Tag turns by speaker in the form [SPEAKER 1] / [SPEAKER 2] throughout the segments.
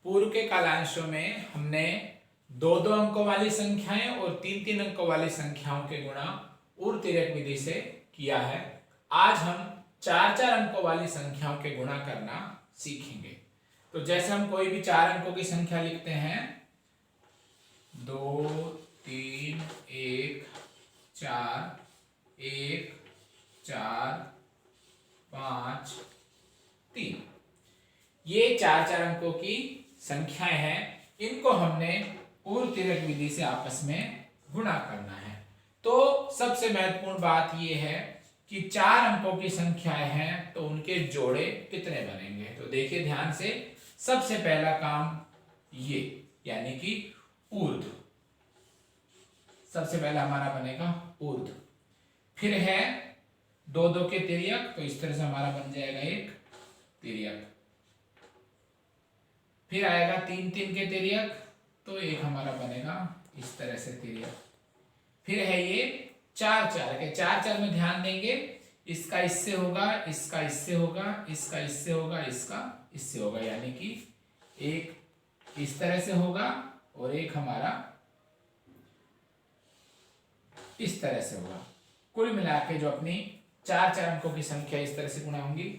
[SPEAKER 1] पूर्व के कालांशों में हमने दो दो अंकों वाली संख्याएं और तीन तीन अंकों वाली संख्याओं के गुणा ऊर्ध्वतिर्यक विधि से किया है। आज हम चार चार अंकों वाली संख्याओं के गुणा करना सीखेंगे। तो जैसे हम कोई भी चार अंकों की संख्या लिखते हैं, 2 3 1 4 1 4 5 3, ये चार चार अंकों की संख्याएं हैं। इनको हमने ऊर्ध्वतिर्यक विधि से आपस में गुणा करना है। तो सबसे महत्वपूर्ण बात यह है कि चार अंकों की संख्याएं हैं तो उनके जोड़े कितने बनेंगे। तो देखिए ध्यान से, सबसे पहला काम ये यानी कि ऊर्ध्व, सबसे पहला हमारा बनेगा ऊर्ध्व। फिर है दो दो के तिर्यक, तो इस तरह से हमारा बन जाएगा एक तिर्यक। फिर आएगा तीन तीन के तिर्यक, तो एक हमारा बनेगा इस तरह से तिर्यक। फिर है ये चार चार के, चार चार में ध्यान देंगे, इसका इससे होगा, इसका इससे होगा, इसका इससे होगा, इसका इससे होगा, यानी कि एक इस तरह से होगा और एक हमारा इस तरह से होगा। कुल मिला के जो अपनी चार चार अंकों की संख्या इस तरह से गुणा होंगी।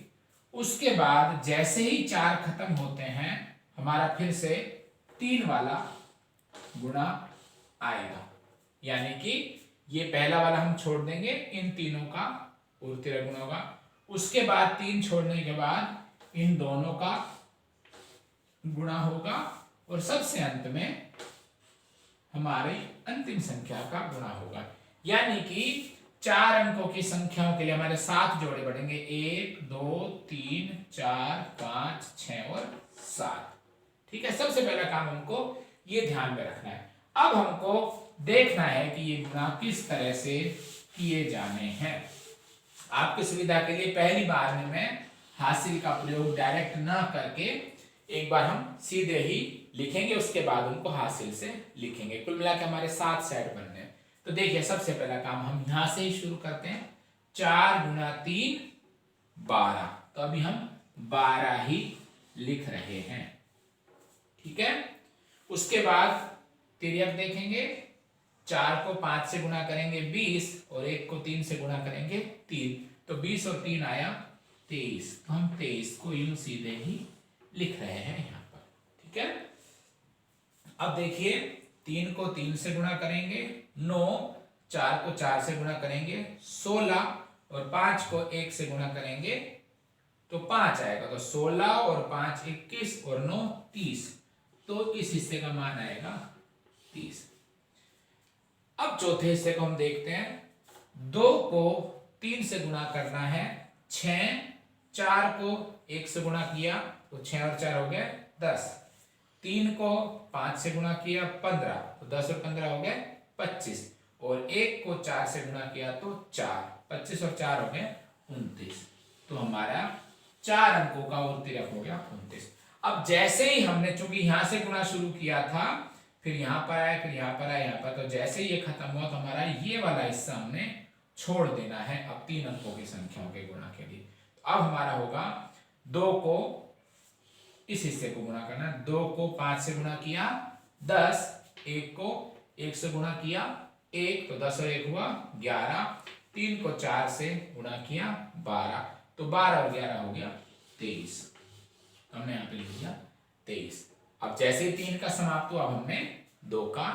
[SPEAKER 1] उसके बाद जैसे ही चार खत्म होते हैं, हमारा फिर से तीन वाला गुणा आएगा, यानी कि ये पहला वाला हम छोड़ देंगे, इन तीनों का ऊर्ध्वतिर्यक गुणा होगा। उसके बाद तीन छोड़ने के बाद इन दोनों का गुणा होगा और सबसे अंत में हमारी अंतिम संख्या का गुणा होगा। यानी कि चार अंकों की संख्याओं के लिए हमारे 7 जोड़े बढ़ेंगे, 1 2 3 4 5 6 और 7। ठीक है, सबसे पहला काम हमको ये ध्यान में रखना है। अब हमको देखना है कि ये गुणा किस तरह से किए जाने हैं। आपकी सुविधा के लिए पहली बार में मैं हासिल का प्रयोग डायरेक्ट ना करके एक बार हम सीधे ही लिखेंगे, उसके बाद उनको हासिल से लिखेंगे। कुल मिला के हमारे 7 सेट बनने हैं। तो देखिए सबसे पहला काम हम यहां से ही शुरू करते हैं। 4 गुणा 3 12, तो अभी हम 12 ही लिख रहे हैं। ठीक है, उसके बाद तिर्यक देखेंगे, 4 को 5 से गुणा करेंगे 20 और 1 को 3 से गुणा करेंगे 3, तो 20 और 3 आया 23। तो हम 23 को यूं सीधे ही लिख रहे हैं यहां पर। ठीक है, अब देखिए 3 को 3 से गुणा करेंगे 9, 4 को 4 से गुणा करेंगे 16 और 5 को 1 से गुणा करेंगे तो 5 आएगा। तो 16 और 5 21 और 9 30, तो इस हिस्से का मान आएगा 30। अब चौथे हिस्से को हम देखते हैं। 2 को 3 से गुणा करना है 6, 4 को 1 से गुणा किया तो 6 और 4 हो गए 10, 3 को 5 से गुणा किया 15, तो 10 और 15 हो गए 25, और 1 को 4 से गुणा किया तो 4, 25 और 4 हो गए 29। तो हमारा 4 अंकों का ऊर्ध्वतिर्यक हो गया 29। अब जैसे ही हमने, चूंकि यहां से गुणा शुरू किया था, फिर यहां पर आया, फिर यहां पर आया, यहां पर, तो जैसे ही ये खत्म हुआ तो हमारा ये वाला हिस्सा हमने छोड़ देना है अब 3 अंकों की संख्याओं के गुणा के लिए। तो अब हमारा होगा 2 को इस हिस्से को गुणा करना, 2 को 5 से गुणा किया 10, 1 को 1 से गुणा किया 1, तो 10 और 1 हुआ 11, 3 को 4 से गुणा किया 12, तो 12 और 11 हो गया 23। हमने यहाँ पे लिख दिया 23। अब जैसे ही 3 का समाप्त हुआ, अब हमने 2 का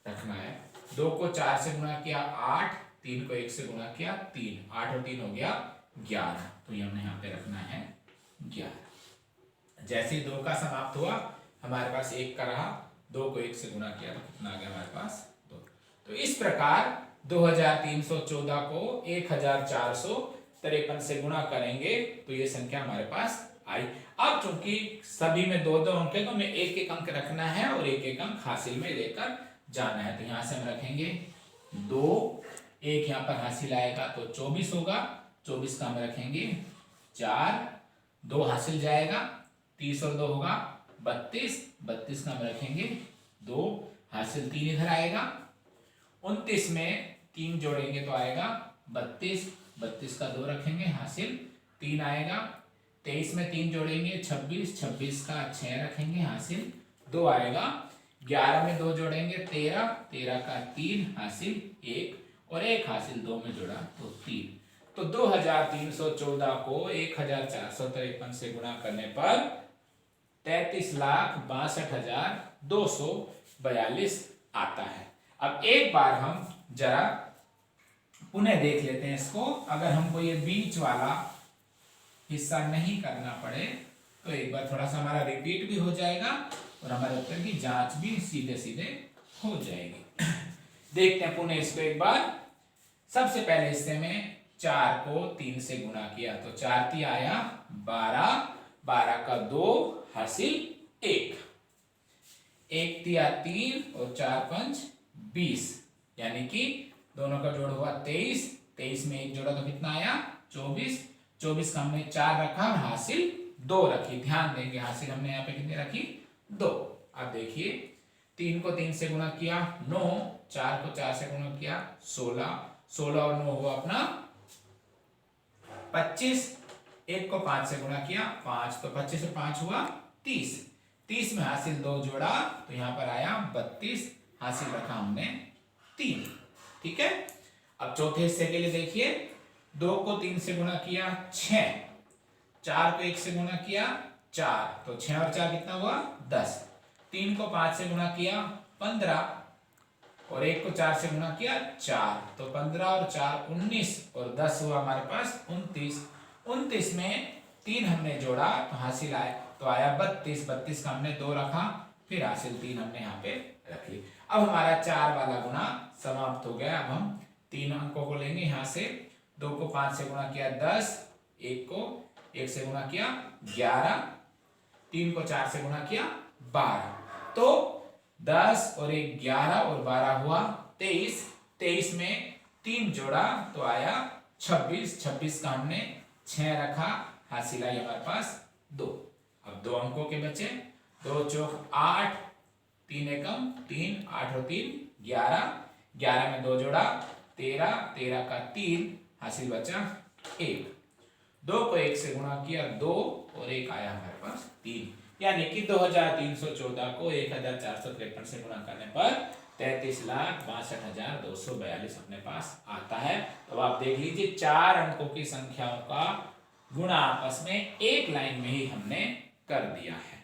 [SPEAKER 1] रखना है। 2 को 4 से गुणा किया 8, 3 को 1 से गुणा किया 3, 8 और 3 हो गया 11, तो ये हमने यहाँ पे रखना है 11। जैसे ही 2 का समाप्त हुआ, हमारे पास 1 का रहा, 2 को 1 से गुणा किया तो कितना आ गया हमारे पास 2। तो इस प्रकार 2314 को 1453 से गुणा करेंगे तो ये संख्या हमारे पास आई। अब चूंकि सभी में 2 2 अंक है, तो हमें 1 1 अंक रखना है और 1 1 अंक हासिल में लेकर जाना है। तो यहां से हम रखेंगे 2, 1 यहां पर हासिल आएगा तो 24 होगा, 24 का हम रखेंगे 4, 2 हासिल जाएगा, 30 और 2 होगा 32, 32 का हम रखेंगे 2 हासिल, 3 इधर आएगा, 29 में 3 जोड़ेंगे तो आएगा 32, 32 का 2 रखेंगे हासिल, 3 आएगा, 23 में 3 जोड़ेंगे 26, 26 का 6 रखेंगे हासिल 2 आएगा। 11 में 2 जोड़ेंगे 13, 13 का 3 हासिल 1, और 1 हासिल 2 में जोड़ा तो 3। तो 2314 को 1453 से गुणा करने पर 33,62,242 आता है। अब एक बार हम जरा पुनः देख लेते हैं इसको। अगर हमको ये बीच वाला हिस्सा नहीं करना पड़े तो एक बार थोड़ा सा हमारा रिपीट भी हो जाएगा और हमारे उत्तर की जांच भी सीधे सीधे हो जाएगी। देखते हैं पुनः इसको एक बार। सबसे पहले हिस्से में 4 को 3 से गुणा किया तो 4 3 आया 12, 12 का 2 हासिल 1, 1 तिया 3 और 4 5 20, यानी कि दोनों का जोड़ हुआ 23, 23 में 1 जोड़ा तो कितना आया 24, 24 का हमने 4 रखा और हासिल 2 रखी। ध्यान देंगे हासिल हमने यहाँ पे कितने रखी 2। अब देखिए 3 को 3 से गुणा किया 9, 4 को 4 से गुणा किया 16, 16 और 9 हुआ अपना 25, 1 को 5 से गुणा किया 5, तो 25 से 5 हुआ 30, 30 में हासिल 2 जोड़ा तो यहाँ पर आया 32, हासिल रखा हमने 3। ठीक है। अब चौथे हिस्से के लिए देखिए 2 को 3 से गुणा किया 6, 4 को 1 से गुणा किया 4, तो 6 और 4 कितना हुआ 10, 3 को 5 से गुणा किया 15 और 1 को 4 से गुणा किया 4, तो 15 और 4 19 और 10 हुआ हमारे पास 29, 29 में 3 हमने जोड़ा तो हासिल आया तो आया 32, 32 का हमने 2 रखा फिर हासिल 3 हमने यहाँ पे रख ली। अब हमारा 4 वाला गुणा समाप्त हो गया। अब हम 3 अंकों को लेंगे यहाँ से। 2 को 5 से गुणा किया 10, 1 को 1 से गुणा किया 11, 3 को 4 से गुणा किया 12, तो 10 और 1 11 और 12 हुआ 23, 23 में 3 जोड़ा तो आया 26, 26 का हमने 6 रखा हासिल आई हमारे पास 2। अब 2 अंकों के बचे, 2 चौक 8, 3 एकम 3, 8 और 3 11, 11 में 2 जोड़ा 13, 13 का 3 हासिल बचा 1, 2 को 1 से गुणा किया 2 और 1 आया हमारे पास 3, यानी कि 2314 को 1453 से गुणा करने पर 33,62,242 अपने पास आता है। तो आप देख लीजिए 4 अंकों की संख्याओं का गुणा आपस में एक लाइन में ही हमने कर दिया है।